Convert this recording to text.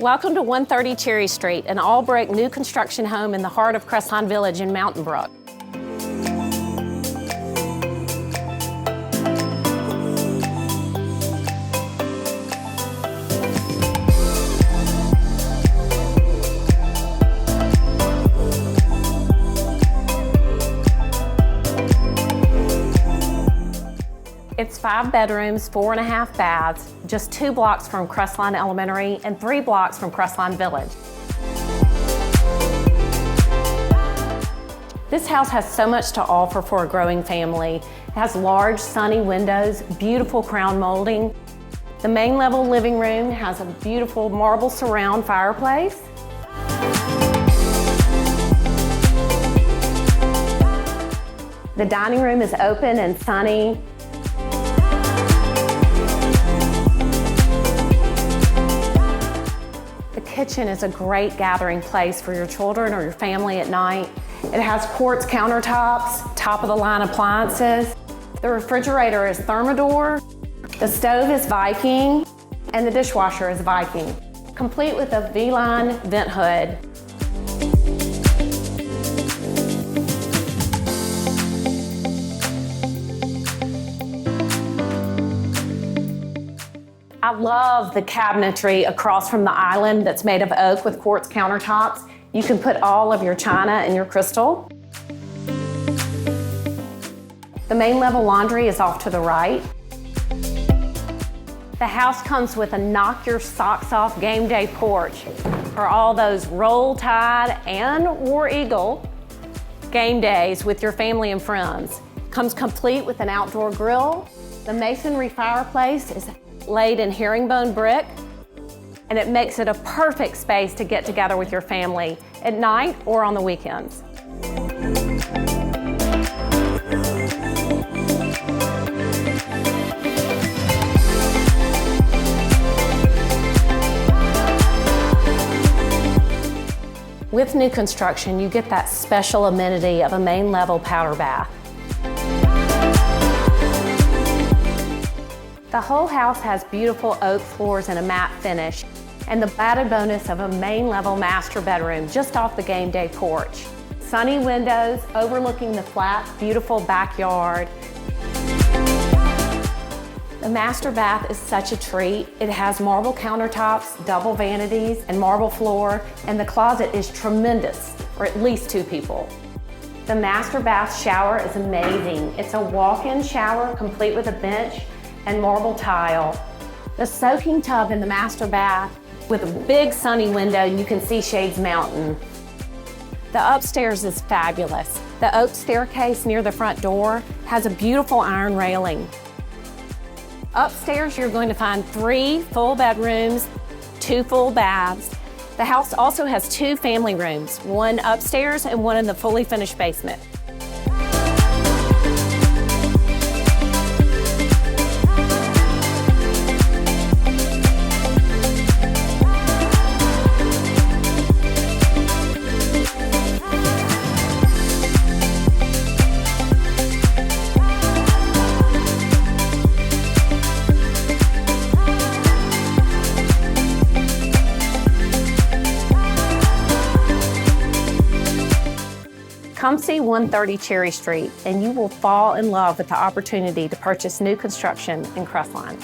Welcome to 130 Cherry Street, an all-brick new construction home in the heart of Crestline Village in Mountain Brook. It's 5 bedrooms, 4.5 baths, just 2 blocks from Crestline Elementary and 3 blocks from Crestline Village. This house has so much to offer for a growing family. It has large, sunny windows, beautiful crown molding. The main level living room has a beautiful marble surround fireplace. The dining room is open and sunny. The kitchen is a great gathering place for your children or your family at night. It has quartz countertops, top-of-the-line appliances. The refrigerator is Thermador, the stove is Viking, and the dishwasher is Viking, complete with a V-line vent hood. I love the cabinetry across from the island that's made of oak with quartz countertops. You can put all of your china and your crystal. The main level laundry is off to the right. The house comes with a knock your socks off game day porch for all those Roll Tide and War Eagle game days with your family and friends. Comes complete with an outdoor grill. The masonry fireplace is laid in herringbone brick, and it makes it a perfect space to get together with your family at night or on the weekends. With new construction, you get that special amenity of a main level powder bath. The whole house has beautiful oak floors and a matte finish, and the added bonus of a main level master bedroom just off the game day porch. Sunny windows overlooking the flat, beautiful backyard. The master bath is such a treat. It has marble countertops, double vanities, and marble floor, and the closet is tremendous for at least 2 people. The master bath shower is amazing. It's a walk-in shower complete with a bench and marble tile. The soaking tub in the master bath with a big sunny window, you can see Shades Mountain. The upstairs is fabulous. The oak staircase near the front door has a beautiful iron railing. Upstairs, you're going to find 3 full bedrooms, 2 full baths. The house also has 2 family rooms, 1 upstairs and 1 in the fully finished basement. Come see 130 Cherry Street and you will fall in love with the opportunity to purchase new construction in Crestline.